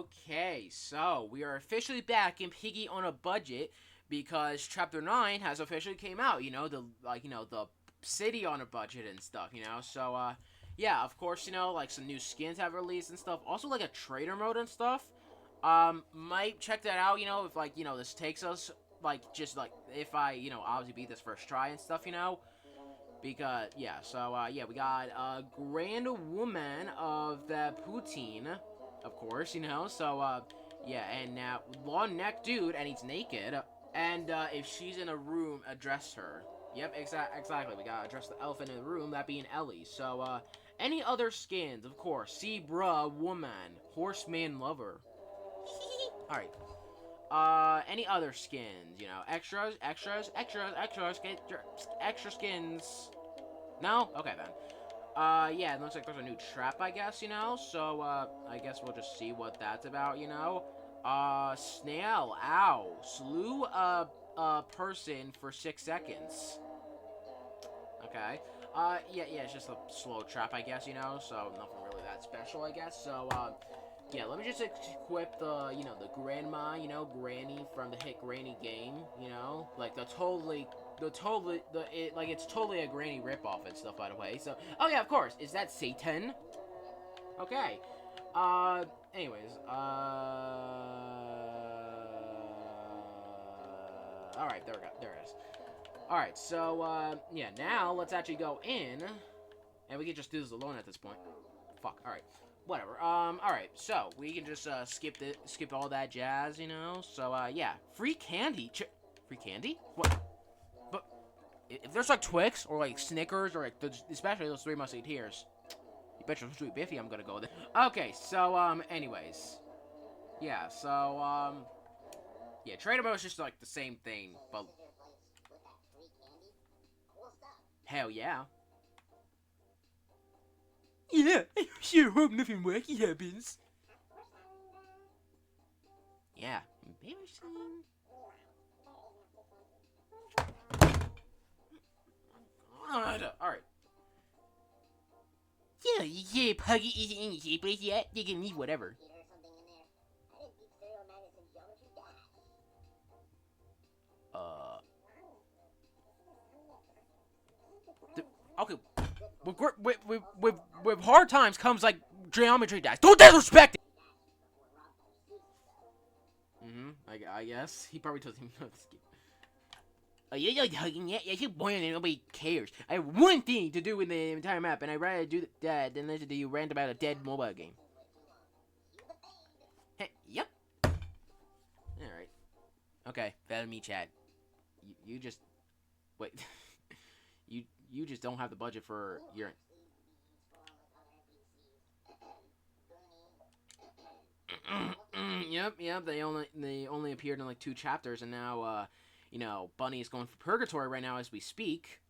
Okay, so we are officially back in Piggy on a Budget because Chapter 9 has officially came out, the city on a budget and stuff, yeah, of course, like some new skins have released and stuff. Also like a trader mode and stuff. Might check that out, if this takes us if I, obviously beat this first try and stuff, because yeah, we got a grand woman of the poutine, of course, yeah, and now long neck dude, and he's naked, and if she's in a room, address her. Yep, exactly. We gotta address the elephant in the room, that being Ellie. Any other skins, of course. Zebra woman, horseman lover. All right. Any other skins? Extra skins. No? Okay, then. Yeah, it looks like there's a new trap, I guess, I guess we'll just see what that's about, Snail, ow, slew a person for 6 seconds. Okay. Yeah, it's just a slow trap, I guess, so nothing really that special, I guess, yeah, let me just equip the, the grandma, Granny from the hit Granny game, like it's totally a Granny ripoff and stuff, by the way. So, oh yeah, of course, is that Satan? Okay. Anyways, all right, there it is. All right, so yeah, now let's actually go in, and we can just do this alone at this point. Fuck. All right. Whatever. All right. So we can just skip all that jazz, So yeah, free candy. Free candy? What? But if there's like Twix or like Snickers or like especially those Three Musketeers, you bet your sweet Biffy I'm gonna go there. Okay. So anyways, yeah. So yeah, Trader Mode is just like the same thing, but hell yeah. Yeah, I sure hope nothing wacky happens. Yeah, embarrassing. Alright. Yeah, Puggy isn't in the safe place yet. They can leave whatever. Okay. With hard times comes like geometry dice. Don't disrespect it! I guess. He probably doesn't even know this game. Oh, you're not hugging yet? Yeah, you're boring and nobody cares. I have one thing to do in the entire map, and I'd rather do that than listen to you rant about a dead mobile game. Hey, yep. Alright. Okay, follow me, Chad. You just... Wait. you just don't have the budget for your... Yep. They only appeared in like 2 chapters, and now Bunny is going for purgatory right now as we speak.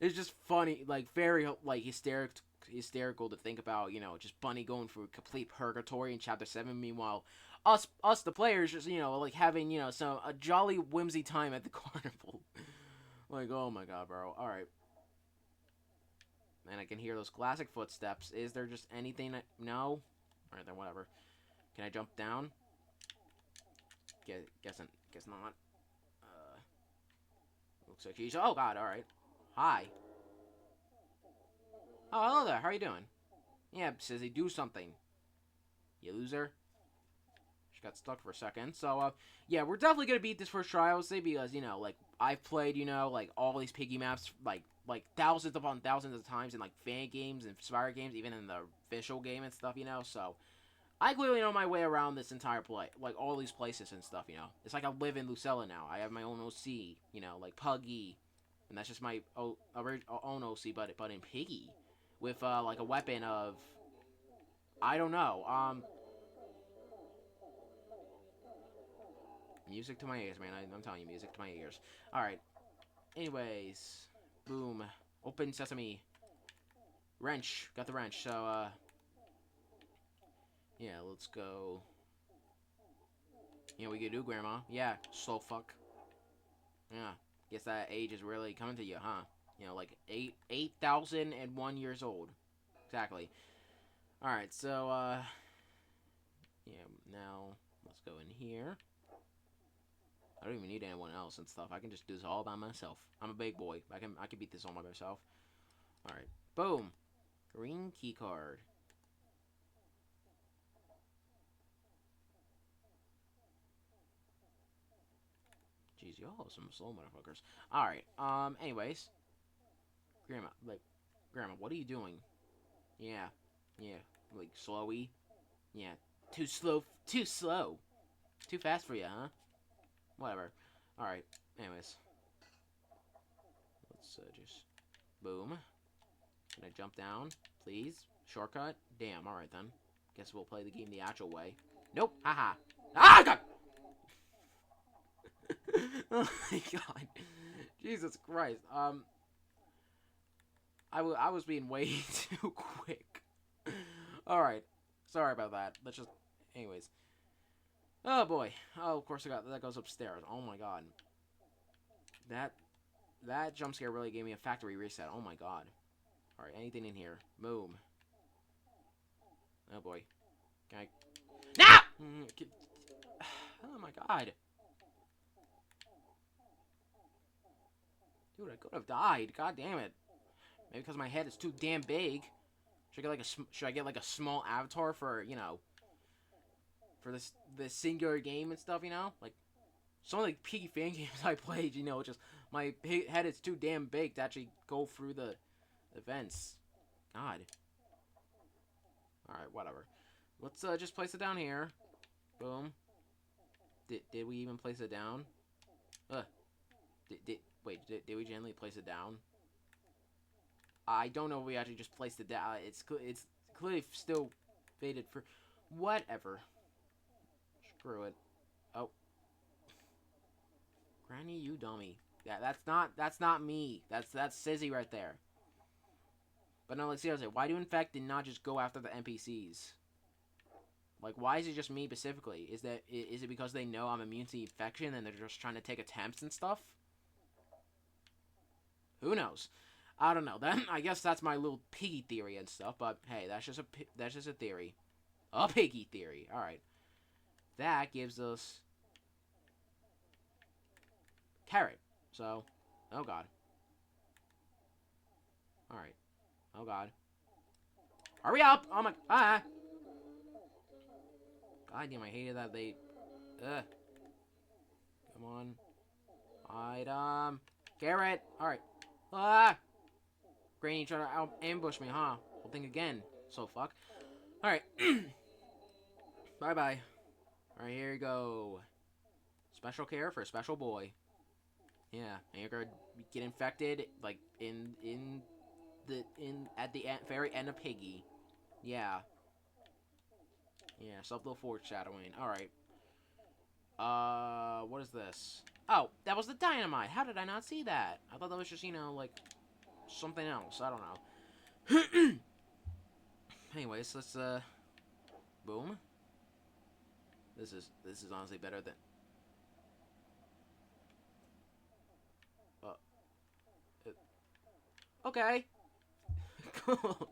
It's just funny, like very like hysterical to think about. Just Bunny going for complete purgatory in chapter 7. Meanwhile, us the players just like having a jolly whimsy time at the carnival. Like, oh my god, bro. All right. And I can hear those classic footsteps. Is there just anything? No. Alright, then whatever. Can I jump down? Guess not. Looks like she's... Oh, God, alright. Hi. Oh, hello there. How are you doing? Yeah, says he do something. You loser. She got stuck for a second. So, yeah, we're definitely gonna beat this first try, I would say, because, like, I've played, like, all these Piggy maps, like thousands upon thousands of times in, like, fan games and Spire games, even in the official game and stuff, so... I clearly know my way around this entire play, like all these places and stuff, It's like I live in Lucella now. I have my own OC, like Puggy, and that's just my own OC, but in Piggy, with like a weapon of, I don't know, music to my ears, man. I'm telling you, music to my ears. All right. Anyways, boom, open sesame. Wrench, got the wrench. So yeah, let's go. We can do, Grandma. Yeah, slow fuck. Yeah, guess that age is really coming to you, huh? Like 8,001 years old. Exactly. Alright, so, here. I don't even need anyone else and stuff. I can just do this all by myself. I'm a big boy. I can beat this all by myself. Alright. Boom. Green key card. Jeez, y'all some slow motherfuckers. Alright, anyways. Grandma, what are you doing? Yeah. Like, slowy? Yeah. Too slow. Too fast for you, huh? Whatever. Alright, anyways. Let's, just... Boom. Can I jump down? Please? Shortcut? Damn, alright then. Guess we'll play the game the actual way. Nope! Haha! Ah, God! Oh my god. Jesus Christ. I was being way too quick. Alright. Sorry about that. Let's just... Anyways. Oh boy. Oh, of course that goes upstairs. Oh my god. That jump scare really gave me a factory reset. Oh my god. Alright, anything in here? Boom. Oh boy. Can I... No! Oh my god. Dude, I could have died. God damn it. Maybe because my head is too damn big. Should I get like a small avatar for, you know, for this singular game and stuff, you know? Like some of the Piggy fan games I played, you know, just my head is too damn big to actually go through the events. God. Alright, whatever. Let's just place it down here. Boom. Did we even place it down? Wait, did we generally place it down? I don't know if we actually just placed it down. It's clearly still faded for... Whatever. Screw it. Oh. Granny, you dummy. Yeah, that's not me. That's Sizzy right there. But no, like, seriously, why do Infected not just go after the NPCs? Like, why is it just me specifically? Is it because they know I'm immune to infection and they're just trying to take attempts and stuff? Who knows? I don't know. Then I guess that's my little piggy theory and stuff. But hey, that's just a theory, a piggy theory. All right, that gives us carrot. So, oh god. All right. Oh god. Hurry up! Oh my. Ah. God damn! I hated that they. Ugh. Come on. Item. Carrot. All right. Ah. Granny trying to ambush me, huh? We'll think again. So fuck. Alright. Bye-bye. Alright, here you go. Special care for a special boy. Yeah, and you're gonna get infected, like, at the very end of Piggy. Yeah. Yeah, self-little foreshadowing. Alright. What is this? Oh, that was the dynamite. How did I not see that? I thought that was just, you know, like... something else. I don't know. Anyways, let's boom. This is honestly better than okay. Cool.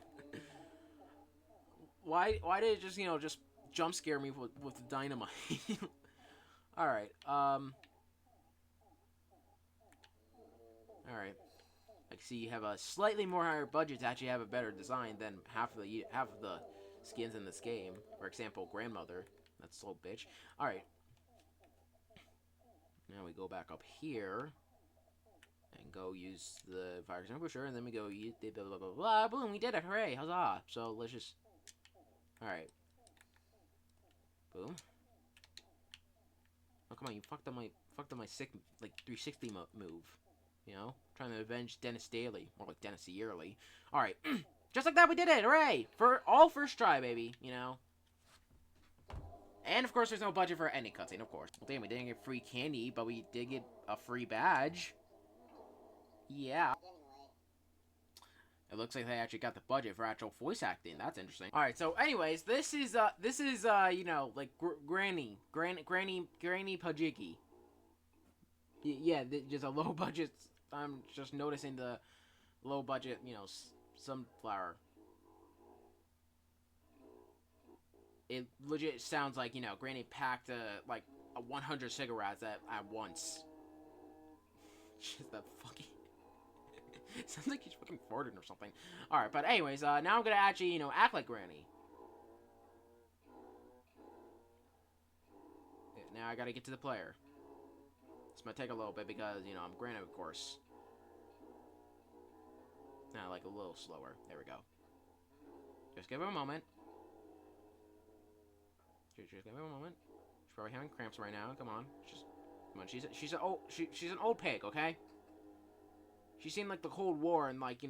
Why did it just, you know, just jump scare me with the dynamite? All right. All right. I see you have a slightly more higher budget to actually have a better design than half of the skins in this game. For example, Grandmother. That slow bitch. Alright. Now we go back up here. And go use the fire extinguisher. And then we go use the blah blah blah blah. Boom, we did it. Hooray. Huzzah. So let's just... Alright. Boom. Oh, come on. You fucked up my sick, like, 360 move. You know? Trying to avenge Dennis Daly. More like Dennis Yearly. Alright. Just like that, we did it! Hooray! For all first try, baby. You know? And, of course, there's no budget for any cutscene, of course. Well, damn, we didn't get free candy, but we did get a free badge. Yeah. It looks like they actually got the budget for actual voice acting. That's interesting. Alright, so anyways, this is, you know, like, Granny Budgey. Yeah, just a low budget. I'm just noticing the low budget, you know, sunflower. It legit sounds like, you know, Granny packed, like, 100 cigarettes at once. Just that fucking... Sounds like he's fucking farting or something. Alright, but anyways, now I'm gonna actually, act like Granny. Now I gotta get to the player. This might take a little bit because, I'm Granny, of course. Now, like, a little slower. There we go. Just give her a moment. Just give her a moment. She's probably having cramps right now. Come on. Come on. She's an old pig, okay? She's seen, like, the Cold War and, like, the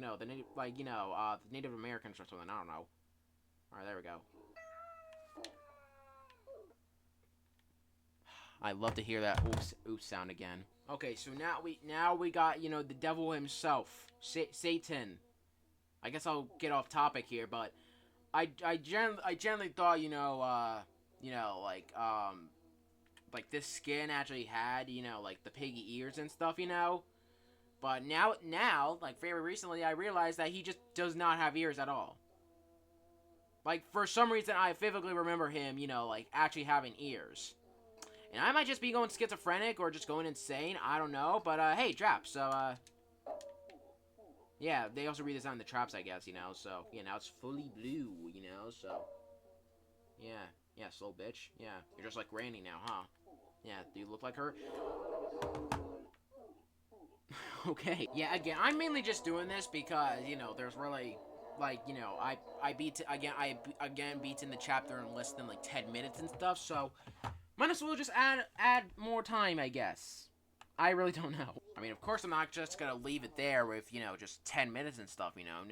Native Americans or something. I don't know. Alright, there we go. I love to hear that oops sound again. Okay, so now we got, the devil himself, Satan. I guess I'll get off topic here, but I generally thought, like this skin actually had, like the piggy ears and stuff, But now, like very recently, I realized that he just does not have ears at all. Like, for some reason, I vividly remember him, like actually having ears. And I might just be going schizophrenic or just going insane. I don't know. But, hey, Chap. So, yeah, they also redesigned the traps, I guess, So, yeah, now it's fully blue, So, yeah. Yeah, slow bitch. Yeah, you're just like Granny now, huh? Yeah, do you look like her? Okay. Yeah, again, I'm mainly just doing this because, there's really... Like, I beat in the chapter in less than, like, 10 minutes and stuff, so... Might as well just add more time, I guess. I really don't know. I mean, of course I'm not just gonna leave it there with, just 10 minutes and stuff, No.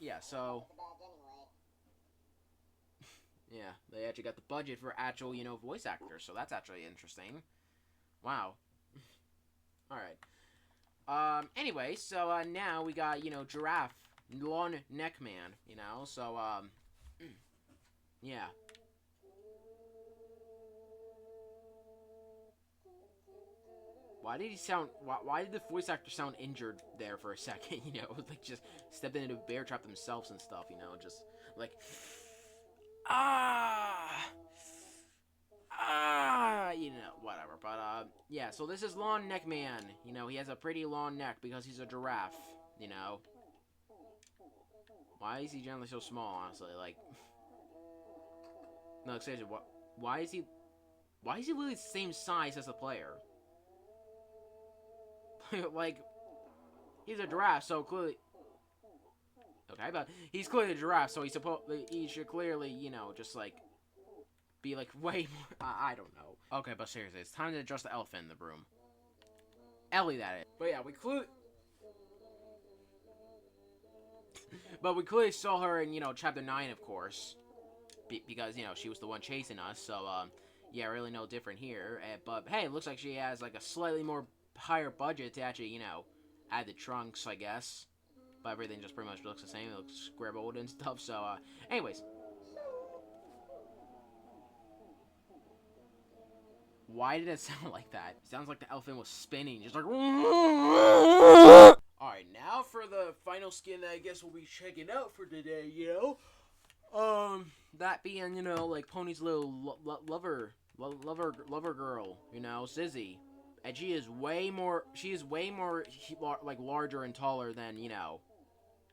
Yeah, so... Yeah, they actually got the budget for actual, voice actors, so that's actually interesting. Wow. Alright. Anyway, so, now we got, Giraffe, Long Neck Man, so, yeah. Why did he sound... Why did the voice actor sound injured there for a second, Like, just stepped into a bear trap themselves and stuff, Just, like... Whatever. But, yeah, so this is Long Neck Man. He has a pretty long neck because he's a giraffe, Why is he generally so small, honestly? Like... No, seriously, why is he literally the same size as the player? Like, he's a giraffe, so clearly... Okay, but he's clearly a giraffe, so he should clearly, just, like, be, like, way more... I don't know. Okay, but seriously, it's time to address the elephant in the room. Ellie, that is. But yeah, we clearly saw her in, Chapter 9, of course. Because, she was the one chasing us, so, yeah, really no different here. But, hey, it looks like she has, like, a slightly more higher budget to actually, add the trunks, I guess. But everything just pretty much looks the same. It looks scribbled and stuff, so, anyways. Why did it sound like that? It sounds like the elephant was spinning, just like... Alright, now for the final skin that I guess we'll be checking out for today, that being, like Pony's little lover girl, Sizzy. And she is way more, like, larger and taller than,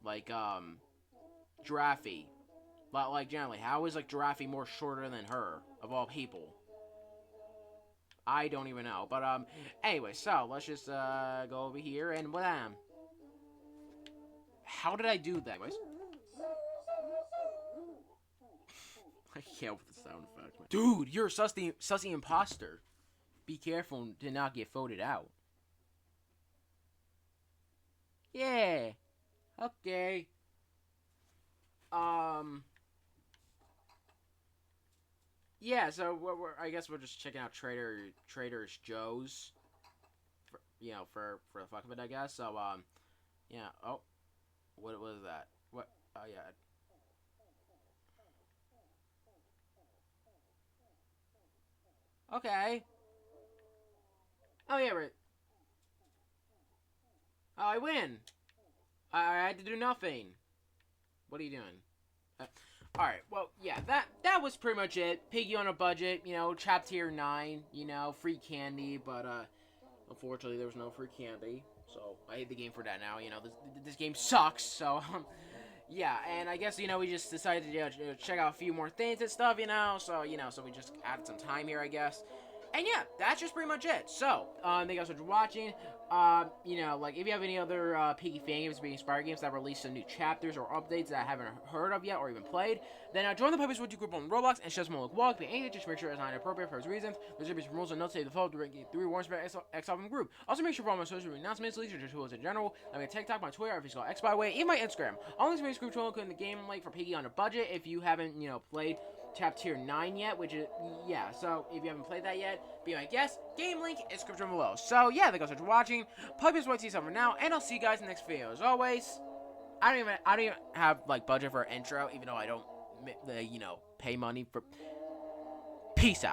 like, Giraffe. But, like, generally, how is, like, Giraffe more shorter than her, of all people? I don't even know. But, anyway, so, let's just, go over here, and wham. How did I do that? Anyways. I can't with the sound effect. Dude, you're a sussy imposter. Be careful to not get voted out. Yeah. Okay. Yeah, so I guess we're just checking out Trader Joe's. For the fuck of it, I guess. So, yeah. Oh. What was that? What? Oh, yeah. Okay. Oh, yeah, right. Oh, I win. I had to do nothing. What are you doing? Alright, well, yeah, that was was pretty much it. Piggy on a budget, you know, Chap tier 9, you know, free candy, but unfortunately there was no free candy. So I hate the game for that now. You know, this game sucks. So yeah, and I guess, you know, we just decided to check out a few more things and stuff, you know. So so we just added some time here, I guess. And yeah, that's just pretty much it. So, thank you guys for watching. You know, like, if you have any other Piggy fan games, being inspired games that release some new chapters or updates that I haven't heard of yet or even played, then join the Puppies Would You group on Roblox and share some more walk. Be angry, just make sure it's not inappropriate for those reasons. There's some rules and notes to the follow to get 3 warnings about exiled from the group. Also, make sure for all my social announcements, links, or just tools in general. I mean, TikTok, my Twitter, if it's called X by way, even my Instagram. All links to my group channel, including the game link for Piggy on a budget. If you haven't, you know, played Chap tier 9 yet, which is, yeah, so if you haven't played that yet, be my guest. Game link is description below. So yeah, thank you guys for watching. Puppies White Tea for now, and I'll see you guys in the next video. As always, I don't even have like budget for an intro, even though I don't, you know, pay money for. Peace out.